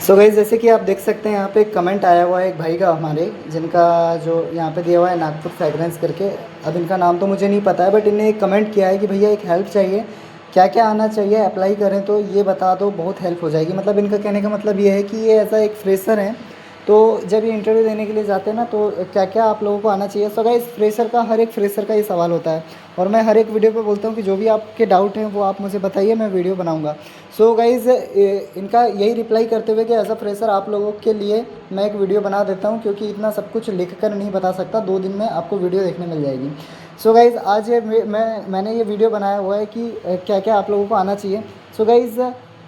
So guys जैसे कि आप देख सकते हैं यहाँ पे एक कमेंट आया हुआ है एक भाई का हमारे, जिनका जो यहाँ पे दिया हुआ है नागपुर फ्रेगरेंस करके। अब इनका नाम तो मुझे नहीं पता है, बट इन्हें एक कमेंट किया है कि भैया एक हेल्प चाहिए, क्या क्या आना चाहिए अप्लाई करें तो ये बता दो, बहुत हेल्प हो जाएगी। मतलब इनका कहने का मतलब ये है कि ये ऐसा एक फ्रेशर है, तो जब ये इंटरव्यू देने के लिए जाते हैं ना, तो क्या क्या आप लोगों को आना चाहिए। सो गाइस फ्रेशर का, हर एक फ्रेशर का ये सवाल होता है, और मैं हर एक वीडियो पे बोलता हूँ कि जो भी आपके डाउट हैं वो आप मुझे बताइए, मैं वीडियो बनाऊँगा। सो गाइज़ इनका यही रिप्लाई करते हुए कि एज अ फ्रेशर आप लोगों के लिए मैं एक वीडियो बना देता हूँ, क्योंकि इतना सब कुछ लिख कर नहीं बता सकता, 2 दिन में आपको वीडियो देखने मिल जाएगी। सो गाइज़ आज ये मैंने ये वीडियो बनाया हुआ है कि क्या क्या आप लोगों को आना चाहिए। So guys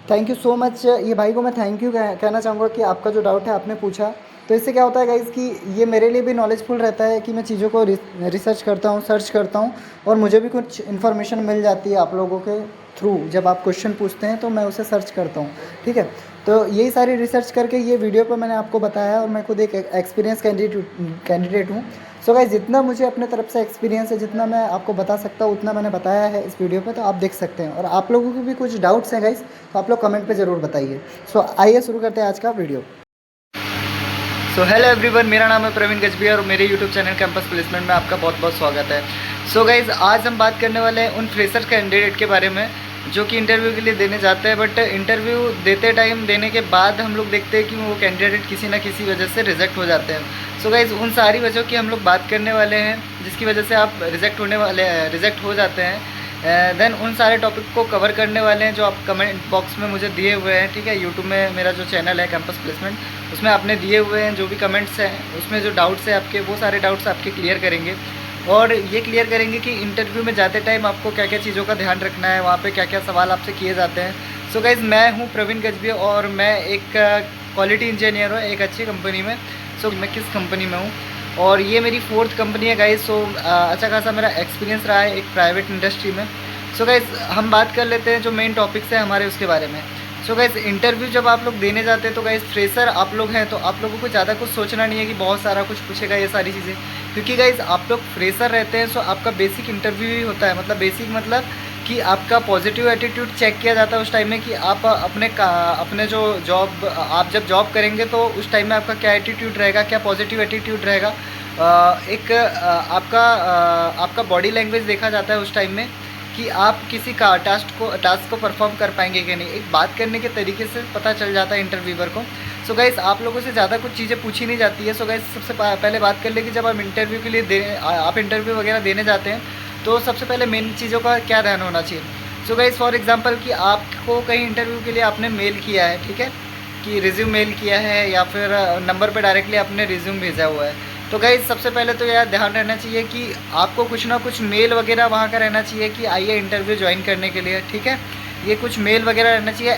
thank you so much, ये भाई को मैं थैंक यू कहना चाहूँगा कि आपका जो डाउट है आपने पूछा। तो इससे क्या होता है गाइज़ कि ये मेरे लिए भी नॉलेजफुल रहता है कि मैं चीज़ों को रिसर्च करता हूँ, सर्च करता हूँ, और मुझे भी कुछ इन्फॉर्मेशन मिल जाती है आप लोगों के थ्रू। जब आप क्वेश्चन पूछते हैं तो मैं उसे सर्च करता हूँ, ठीक है। तो यही सारी रिसर्च करके ये वीडियो पर मैंने आपको बताया है, और मैं खुद एक एक्सपीरियंस कैंडिडेट हूँ। सो गाइस जितना मुझे अपने तरफ से एक्सपीरियंस है, जितना मैं आपको बता सकता हूँ उतना मैंने बताया है इस वीडियो पे, तो आप देख सकते हैं। और आप लोगों के भी कुछ डाउट्स हैं गाइस, तो आप लोग कमेंट पे ज़रूर बताइए। सो आइए शुरू करते हैं आज का वीडियो। सो हेलो एवरीवन, मेरा नाम है प्रवीण गजबिया और मेरे यूट्यूब चैनल कैंपस प्लेसमेंट में आपका बहुत बहुत स्वागत है। सो गाइज़ आज हम बात करने वाले हैं उन फ्रेशर कैंडिडेट के बारे में जो कि इंटरव्यू के लिए देने जाते हैं, बट इंटरव्यू देते टाइम, देने के बाद हम लोग देखते हैं कि वो कैंडिडेट किसी ना किसी वजह से रिजेक्ट हो जाते हैं। सो गाइज़ उन सारी वजहों की हम लोग बात करने वाले हैं जिसकी वजह से आप रिजेक्ट हो जाते हैं। देन उन सारे टॉपिक को कवर करने वाले हैं जो आप कमेंट बॉक्स में मुझे दिए हुए हैं, ठीक है। यूट्यूब में मेरा जो चैनल है कैंपस प्लेसमेंट, उसमें आपने दिए हुए हैं जो भी कमेंट्स हैं, उसमें जो डाउट्स हैं आपके, वो सारे डाउट्स आपके क्लियर करेंगे। और ये क्लियर करेंगे कि इंटरव्यू में जाते टाइम आपको क्या क्या चीज़ों का ध्यान रखना है, वहाँ पे क्या क्या सवाल आपसे किए जाते हैं। सो गाइज़ मैं हूँ प्रवीण गजबिया और मैं एक क्वालिटी इंजीनियर हूँ एक अच्छी कंपनी में। सो मैं किस कंपनी में हूँ, और ये मेरी 4th कंपनी है गाइज़। सो अच्छा खासा मेरा एक्सपीरियंस रहा है एक प्राइवेट इंडस्ट्री में। सो गाइज़ हम बात कर लेते हैं जो मेन टॉपिक्स हैं हमारे उसके बारे में। सो गाइज़ इंटरव्यू जब आप लोग देने जाते हैं तो गाइज़ फ्रेशर आप लोग हैं, तो आप लोगों को ज़्यादा कुछ सोचना नहीं है कि बहुत सारा कुछ पूछेगा ये सारी चीज़ें, क्योंकि गाइज़ आप लोग फ्रेशर रहते हैं। सो आपका बेसिक इंटरव्यू ही होता है, मतलब बेसिक मतलब कि आपका पॉजिटिव एटीट्यूड चेक किया जाता है उस टाइम में कि आप अपने जो जॉब, आप जब जॉब करेंगे तो उस टाइम में आपका क्या एटीट्यूड रहेगा, क्या पॉजिटिव एटीट्यूड रहेगा। आपका बॉडी लैंग्वेज देखा जाता है उस टाइम में कि आप किसी का टास्क को परफॉर्म कर पाएंगे कि नहीं। एक बात करने के तरीके से पता चल जाता है इंटरव्यूअर को। सो गाइस आप लोगों से ज़्यादा कुछ चीज़ें पूछी नहीं जाती है। सो गाइस सबसे पहले बात कर ले कि जब आप इंटरव्यू के लिए आप इंटरव्यू वगैरह देने जाते हैं तो सबसे पहले मेन चीज़ों का क्या ध्यान होना चाहिए। सो गाइस फॉर एग्जांपल कि आपको कहीं इंटरव्यू के लिए आपने मेल किया है, ठीक है, कि रिज्यूम मेल किया है या फिर नंबर पर डायरेक्टली आपने रिज्यूम भेजा हुआ है। तो गाइज़ सबसे पहले तो यार ध्यान रहना चाहिए कि आपको कुछ ना कुछ मेल वगैरह वहाँ का रहना चाहिए कि आइए इंटरव्यू ज्वाइन करने के लिए, ठीक है। ये कुछ मेल वगैरह रहना चाहिए,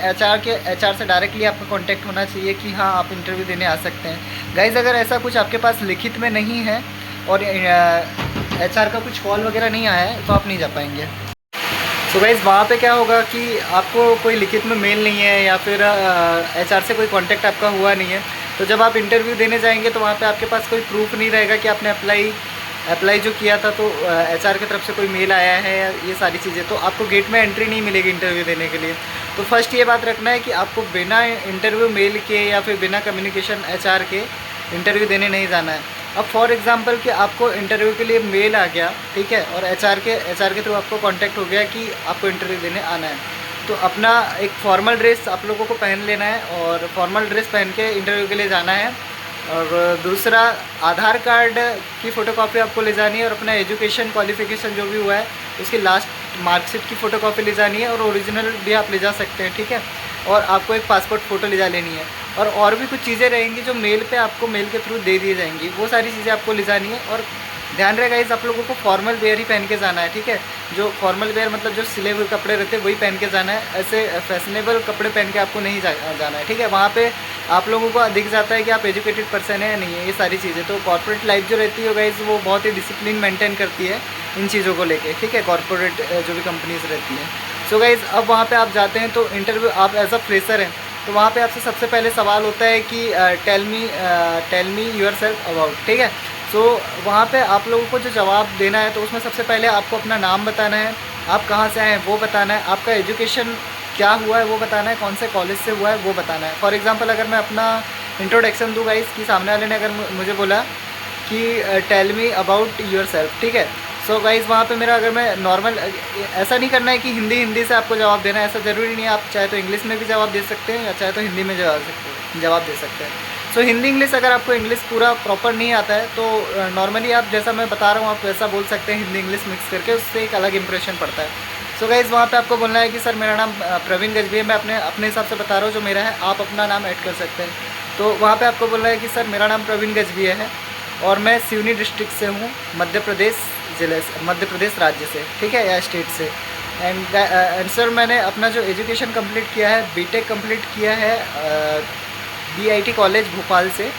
एचआर से डायरेक्टली आपका कांटेक्ट होना चाहिए कि हाँ आप इंटरव्यू देने आ सकते हैं। गाइज़ अगर ऐसा कुछ आपके पास लिखित में नहीं है और एचआर का कुछ कॉल वगैरह नहीं आया है तो आप नहीं जा पाएंगे। सो गाइज़ वहाँ पे क्या होगा कि आपको कोई लिखित में मेल नहीं है या फिर एचआर से कोई कांटेक्ट आपका हुआ नहीं है, तो जब आप इंटरव्यू देने जाएंगे तो वहाँ पे आपके पास कोई प्रूफ नहीं रहेगा कि आपने अप्लाई जो किया था तो एचआर की तरफ से कोई मेल आया है या ये सारी चीज़ें, तो आपको गेट में एंट्री नहीं मिलेगी इंटरव्यू देने के लिए। तो फर्स्ट ये बात रखना है कि आपको बिना इंटरव्यू मेल के या फिर बिना कम्युनिकेशन एचआर के इंटरव्यू देने नहीं जाना है। अब फॉर एग्जांपल कि आपको इंटरव्यू के लिए मेल आ गया, ठीक है, और एचआर के थ्रू आपको कांटेक्ट हो गया कि आपको इंटरव्यू देने आना है, तो अपना एक फॉर्मल ड्रेस आप लोगों को पहन लेना है और फॉर्मल ड्रेस पहन के इंटरव्यू के लिए जाना है। और दूसरा, आधार कार्ड की फ़ोटोकॉपी आपको ले जानी है और अपना एजुकेशन क्वालिफ़िकेशन जो भी हुआ है उसकी लास्ट मार्कशीट की फ़ोटोकॉपी ले जानी है, और ओरिजिनल भी आप ले जा सकते हैं, ठीक है। और आपको एक पासपोर्ट फ़ोटो ले जा लेनी है, और भी कुछ चीज़ें रहेंगी जो मेल पे आपको मेल के थ्रू दे दी जाएंगी, वो सारी चीज़ें आपको ले जानी है। और ध्यान रहेगा इस आप लोगों को फॉर्मल वेयर ही पहन के जाना है, ठीक है। जो फॉर्मल वेयर मतलब जो सिले हुए कपड़े रहते हैं वही पहन के जाना है, ऐसे फैशनेबल कपड़े पहन के आपको नहीं जाना है, ठीक है। वहाँ पे आप लोगों को दिख जाता है कि आप एजुकेटेड पर्सन है या नहीं है, ये सारी चीज़ें। तो कॉर्पोरेट लाइफ जो रहती है गाइस वो बहुत ही डिसिप्लिन मेंटेन करती है इन चीज़ों को लेके, ठीक है, कॉर्पोरेट जो भी कंपनीज रहती हैं। सो गाइस अब वहाँ पे आप जाते हैं तो इंटरव्यू, आप एज अ फ्रेशर हैं तो वहाँ पे आपसे सबसे पहले सवाल होता है कि tell me yourself about, ठीक है। सो वहाँ पे आप लोगों को जो जवाब देना है तो उसमें सबसे पहले आपको अपना नाम बताना है, आप कहाँ से आए हैं वो बताना है, आपका एजुकेशन क्या हुआ है वो बताना है, कौन से कॉलेज से हुआ है वो बताना है। फॉर एग्जांपल अगर मैं अपना इंट्रोडक्शन दूँ गाइस, कि सामने वाले ने अगर मुझे बोला कि tell me about yourself, ठीक है। सो गाइस वहाँ पे मेरा, अगर मैं नॉर्मल, ऐसा नहीं करना है कि हिंदी से आपको जवाब देना है, ऐसा ज़रूरी नहीं है। आप चाहे तो इंग्लिश में भी जवाब दे सकते हैं या चाहे तो हिंदी में जवाब दे सकते हैं। सो हिंदी इंग्लिश, अगर आपको इंग्लिश पूरा प्रॉपर नहीं आता है तो नॉर्मली आप जैसा मैं बता रहा हूँ आप वैसा बोल सकते हैं, हिंदी इंग्लिश मिक्स करके, उससे एक अलग इंप्रेशन पड़ता है। सो गाइस वहाँ पे आपको बोलना है कि सर मेरा नाम प्रवीण गजबी है, मैं अपने हिसाब से बता रहा हूँ जो मेरा है, आप अपना नाम ऐड कर सकते हैं। तो वहाँ पे आपको बोलना है कि सर मेरा नाम प्रवीण गजबी है और मैं सिवनी डिस्ट्रिक्ट से हूँ, मध्य प्रदेश ज़िले से, मध्य प्रदेश राज्य से, ठीक है, या स्टेट से। एंड सर मैंने अपना जो एजुकेशन कंप्लीट किया है, बीटेक कंप्लीट किया है बीआईटी कॉलेज भोपाल से।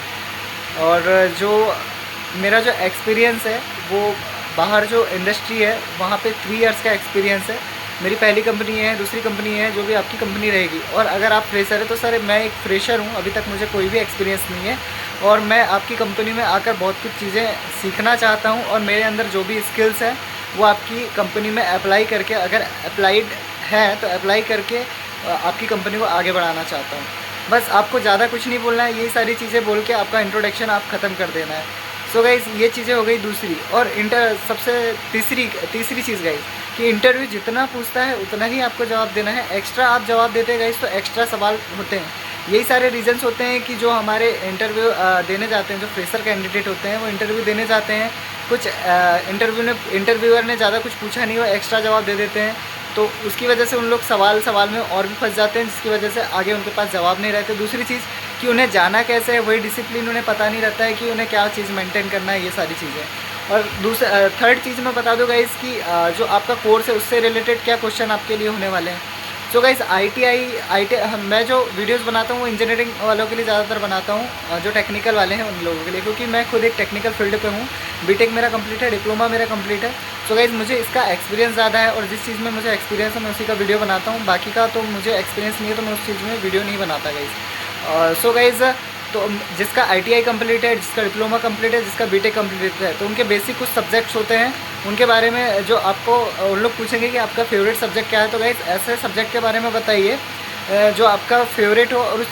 और जो मेरा जो एक्सपीरियंस है वो बाहर जो इंडस्ट्री है वहाँ पे 3 इयर्स का एक्सपीरियंस है। मेरी पहली कंपनी है, दूसरी कंपनी है, जो भी आपकी कंपनी रहेगी। और अगर आप फ्रेशर है तो सर मैं एक फ्रेशर हूँ, अभी तक मुझे कोई भी एक्सपीरियंस नहीं है और मैं आपकी कंपनी में आकर बहुत कुछ चीज़ें सीखना चाहता हूँ और मेरे अंदर जो भी स्किल्स हैं वो आपकी कंपनी में अप्लाई करके, अगर अप्लाइड है तो अप्लाई करके आपकी कंपनी को आगे बढ़ाना चाहता हूँ। बस आपको ज़्यादा कुछ नहीं बोलना है, यही सारी चीज़ें बोल के आपका इंट्रोडक्शन आप ख़त्म कर देना है। सो गाइज़ ये चीज़ें हो गई दूसरी। और सबसे तीसरी चीज़ गाइज़, कि इंटरव्यू जितना पूछता है उतना ही आपको जवाब देना है। एक्स्ट्रा आप जवाब देते हैं गाइज़ तो एक्स्ट्रा सवाल होते हैं। यही सारे रीजंस होते हैं कि जो हमारे इंटरव्यू देने जाते हैं, जो फ्रेशर कैंडिडेट होते हैं वो इंटरव्यू देने जाते हैं, कुछ इंटरव्यूअर ने ज़्यादा कुछ पूछा नहीं हो, एक्स्ट्रा जवाब दे देते हैं, तो उसकी वजह से उन लोग सवाल में और भी फंस जाते हैं, जिसकी वजह से आगे उनके पास जवाब नहीं रहते। दूसरी चीज़ कि उन्हें जाना कैसे है, वही डिसिप्लिन उन्हें पता नहीं रहता है कि उन्हें क्या चीज़ मेंटेन करना है, ये सारी चीज़ें। और थर्ड चीज़ मैं बता दूँ गाइस कि जो आपका कोर्स है उससे रिलेटेड क्या क्वेश्चन आपके लिए होने वाले हैं। सो गाइस ITI मैं जो वीडियोस बनाता हूँ वो इंजीनियरिंग वालों के लिए ज़्यादातर बनाता हूँ, जो टेक्निकल वाले हैं उन लोगों के लिए, क्योंकि मैं खुद एक टेक्निकल फील्ड पे हूँ। बीटेक मेरा कंप्लीट है, डिप्लोमा मेरा कंप्लीट है। सो गाइस मुझे इसका एक्सपीरियंस ज़्यादा है और जिस चीज़ में मुझे एक्सपीरियंस है मैं उसी का वीडियो बनाता हूँ। बाकी का तो मुझे एक्सपीरियंस नहीं है तो मैं उस चीज़ में वीडियो नहीं बनाता गाइस। सो गाइस तो जिसका ITI कंप्लीट है, जिसका डिप्लोमा कंप्लीट है, जिसका बीटेक कंप्लीट है, तो उनके बेसिक कुछ सब्जेक्ट्स होते हैं, उनके बारे में जो आपको उन लोग पूछेंगे कि आपका फेवरेट सब्जेक्ट क्या है। तो गाइस ऐसे सब्जेक्ट के बारे में बताइए जो आपका फेवरेट हो और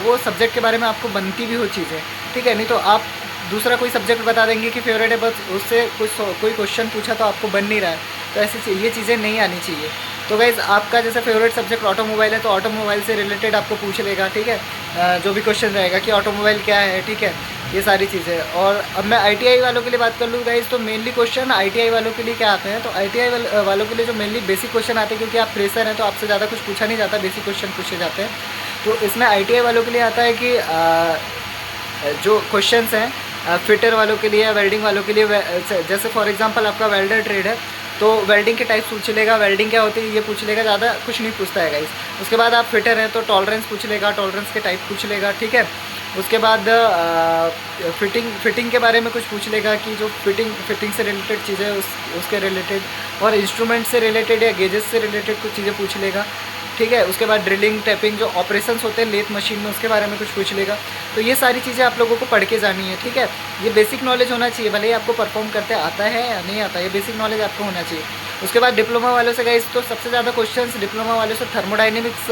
वो सब्जेक्ट के बारे में आपको बनती भी हो चीज़ें, ठीक है। नहीं तो आप दूसरा कोई सब्जेक्ट बता देंगे कि फेवरेट है, बस उससे कोई क्वेश्चन पूछा तो आपको बन नहीं रहा है, तो ऐसी ये चीज़ें नहीं आनी चाहिए। तो गाइज़ आपका जैसे फेवरेट सब्जेक्ट ऑटोमोबाइल है तो ऑटोमोबाइल से रिलेटेड आपको पूछ लेगा, ठीक है, जो भी क्वेश्चन रहेगा कि ऑटोमोबाइल क्या है, ठीक है, ये सारी चीज़ें। और अब मैं ITI वालों के लिए बात कर लूँ गाइज़, तो मेनली क्वेश्चन ITI वालों के लिए क्या आते हैं, तो ITI वालों के लिए जो मेनली बेसिक क्वेश्चन आते हैं, क्योंकि आप फ्रेशर हैं तो आपसे ज़्यादा कुछ पूछा नहीं जाता, बेसिक क्वेश्चन पूछे जाते हैं। तो इसमें ITI वालों के लिए आता है कि जो क्वेश्चंस हैं फिटर वालों के लिए, वेल्डिंग वालों के लिए, जैसे फॉर एग्जांपल आपका वेल्डर ट्रेड है तो वेल्डिंग के टाइप्स पूछ लेगा, वेल्डिंग क्या होती है ये पूछ लेगा, ज़्यादा कुछ नहीं पूछता है गाइस। उसके बाद आप फिटर हैं तो टॉलरेंस पूछ लेगा, टॉलरेंस के टाइप पूछ लेगा, ठीक है। उसके बाद फिटिंग के बारे में कुछ पूछ लेगा कि जो फिटिंग से रिलेटेड चीज़ें उसके रिलेटेड, और इंस्ट्रूमेंट से रिलेटेड या गेजेस से रिलेटेड कुछ चीज़ें पूछ लेगा, ठीक है। उसके बाद ड्रिलिंग, टैपिंग जो ऑपरेशंस होते हैं लेथ मशीन में, उसके बारे में कुछ पूछ लेगा। तो ये सारी चीज़ें आप लोगों को पढ़ के जानी है, ठीक है। ये बेसिक नॉलेज होना चाहिए, भले ही आपको परफॉर्म करते आता है या नहीं आता, ये बेसिक नॉलेज आपको होना चाहिए। उसके बाद डिप्लोमा वालों से गाइस तो सबसे ज़्यादा क्वेश्चंस डिप्लोमा वालों से थर्मोडाइनमिक्स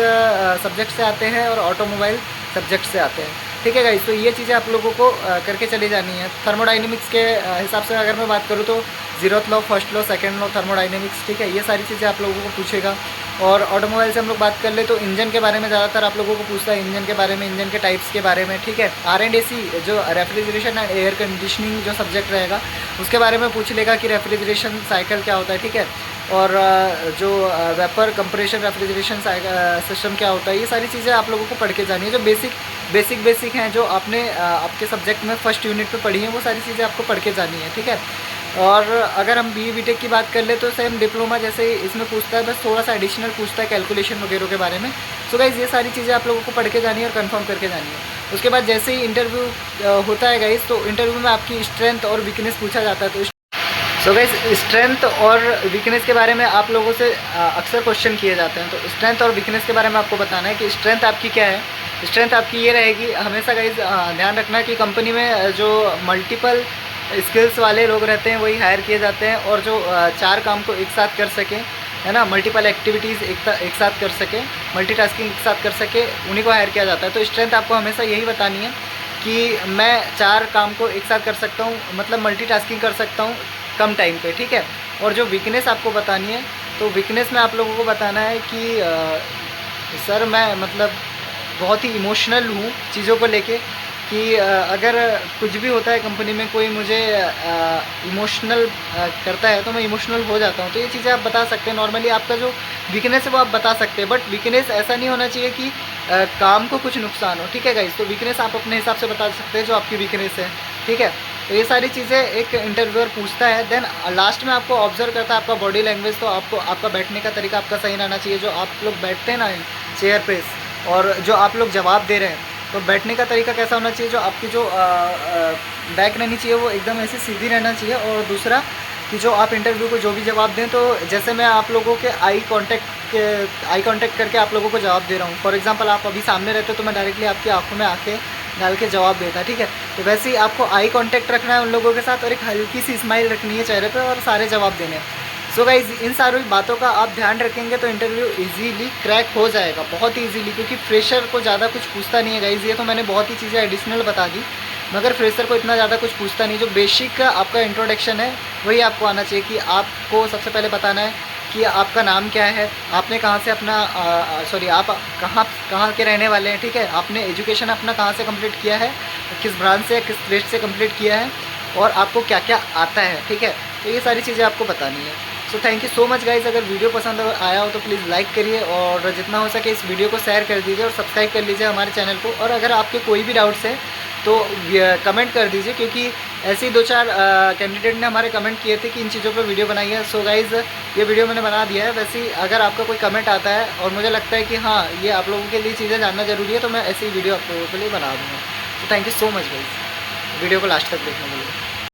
सब्जेक्ट से आते हैं और ऑटोमोबाइल सब्जेक्ट से आते हैं, ठीक है गाइस। तो ये चीज़ें आप लोगों को करके चली जानी है। थर्मोडाइनमिक्स के हिसाब से अगर मैं बात करूँ तो 0th law, 1st law, 2nd law thermodynamics, ठीक है, ये सारी चीज़ें आप लोगों को पूछेगा। और ऑटोमोबाइल से हम लोग बात कर ले तो इंजन के बारे में ज़्यादातर आप लोगों को पूछता है, इंजन के बारे में, इंजन के टाइप्स के बारे में, ठीक है। R&AC जो रेफ्रिजरेशन एंड एयर कंडीशनिंग जो सब्जेक्ट रहेगा उसके बारे में पूछ लेगा कि रेफ्रिजरेशन साइकिल क्या होता है, ठीक है। और जो वेपर कंप्रेशन रेफ्रिजरेशन सिस्टम क्या होता है, ये सारी चीज़ें आप लोगों को पढ़ के जानी है। जो बेसिक हैं जो आपने आपके सब्जेक्ट में फर्स्ट यूनिट पे पढ़ी हैं, वो सारी चीज़ें आपको पढ़ के जानी है, ठीक है। और अगर हम BE BTech की बात कर ले तो सेम डिप्लोमा जैसे ही इसमें पूछता है, बस थोड़ा सा एडिशनल पूछता है कैलकुलेशन वगैरह के बारे में। सो गाइस ये सारी चीज़ें आप लोगों को पढ़ के जानी है और कंफर्म करके जानी है। उसके बाद जैसे ही इंटरव्यू होता है गाइस, तो इंटरव्यू में आपकी स्ट्रेंथ और वीकनेस पूछा जाता है। तो सो गाइस स्ट्रेंथ और वीकनेस के बारे में आप लोगों से अक्सर क्वेश्चन किए जाते हैं। तो स्ट्रेंथ और वीकनेस के बारे में आपको बताना है कि स्ट्रेंथ आपकी क्या है। स्ट्रेंथ आपकी ये रहेगी, हमेशा गाइस ध्यान रखना कि कंपनी में जो मल्टीपल स्किल्स वाले लोग रहते हैं वही हायर किए जाते हैं, और जो 4 काम को एक साथ कर सकें है ना, मल्टीपल एक्टिविटीज़ एक साथ कर सके, मल्टीटास्किंग एक साथ कर सके, उन्हीं को हायर किया जाता है। तो स्ट्रेंथ आपको हमेशा यही बतानी है कि मैं 4 काम को एक साथ कर सकता हूँ, मतलब मल्टीटास्किंग कर सकता हूँ कम टाइम पे, ठीक है। और जो वीकनेस आपको बतानी है, तो वीकनेस में आप लोगों को बताना है कि सर मैं मतलब बहुत ही इमोशनल हूँ चीज़ों को लेके, कि अगर कुछ भी होता है कंपनी में, कोई मुझे इमोशनल करता है तो मैं इमोशनल हो जाता हूँ। तो ये चीज़ें आप बता सकते हैं। नॉर्मली आपका जो वीकनेस है वो आप बता सकते हैं, बट वीकनेस ऐसा नहीं होना चाहिए कि काम को कुछ नुकसान हो, ठीक है गाइस। तो वीकनेस आप अपने हिसाब से बता सकते हैं जो आपकी वीकनेस है, ठीक है। तो ये सारी चीज़ें एक इंटरव्यूअर पूछता है। देन लास्ट में आपको ऑब्जर्व करता है आपका बॉडी लैंग्वेज। तो आपको आपका बैठने का तरीका आपका सही रहना चाहिए। जो आप लोग बैठते हैं ना चेयर पे, और जो आप लोग जवाब दे रहे हैं, तो बैठने का तरीका कैसा होना चाहिए, जो आपकी जो बैक रहनी चाहिए वो एकदम ऐसे सीधी रहना चाहिए। और दूसरा कि जो आप इंटरव्यू को जो भी जवाब दें, तो जैसे मैं आप लोगों के आई कांटेक्ट करके आप लोगों को जवाब दे रहा हूँ। फॉर एग्जांपल आप अभी सामने रहते तो मैं डायरेक्टली आपकी आंखों में आंखें डाल के जवाब देता, ठीक है। तो वैसे ही आपको आई कांटेक्ट रखना है उन लोगों के साथ, और एक हल्की सी स्माइल रखनी है चेहरे पे, और सारे जवाब देने हैं। सो गाइज, इन सारी बातों का आप ध्यान रखेंगे तो इंटरव्यू इजीली क्रैक हो जाएगा, बहुत ही इजीली, क्योंकि फ्रेशर को ज़्यादा कुछ पूछता नहीं है गाइज। ये तो मैंने बहुत ही चीज़ें एडिशनल बता दी, मगर फ्रेशर को इतना ज़्यादा कुछ पूछता नहीं। जो बेसिक आपका इंट्रोडक्शन है वही आपको आना चाहिए, कि आपको सबसे पहले बताना है कि आपका नाम क्या है, आपने कहाँ से अपना आप कहाँ के रहने वाले हैं, ठीक है। आपने एजुकेशन अपना कहाँ से कंप्लीट किया है, किस ब्रांच से, किस ट्रेड से कंप्लीट किया है, और आपको क्या क्या आता है, ठीक है। तो ये सारी चीज़ें आपको बतानी है। So thank you so much guys. अगर वीडियो पसंद आया हो तो प्लीज़ लाइक करिए, और जितना हो सके इस वीडियो को शेयर कर दीजिए, और सब्सक्राइब कर लीजिए हमारे चैनल को। और अगर आपके कोई भी डाउट्स है तो कमेंट कर दीजिए, क्योंकि ऐसे ही 2-4 कैंडिडेट ने हमारे कमेंट किए थे कि इन चीज़ों पर वीडियो बनाई है। सो गाइज़, ये वीडियो मैंने बना दिया है। वैसे ही अगर आपका कोई कमेंट आता है और मुझे लगता है कि हाँ ये आप लोगों के लिए चीज़ें जानना ज़रूरी है, तो मैं ऐसी ही वीडियो आप लोगों के लिए बना दूँगा। तो thank you so much guys, video को लास्ट तक देखने के लिए।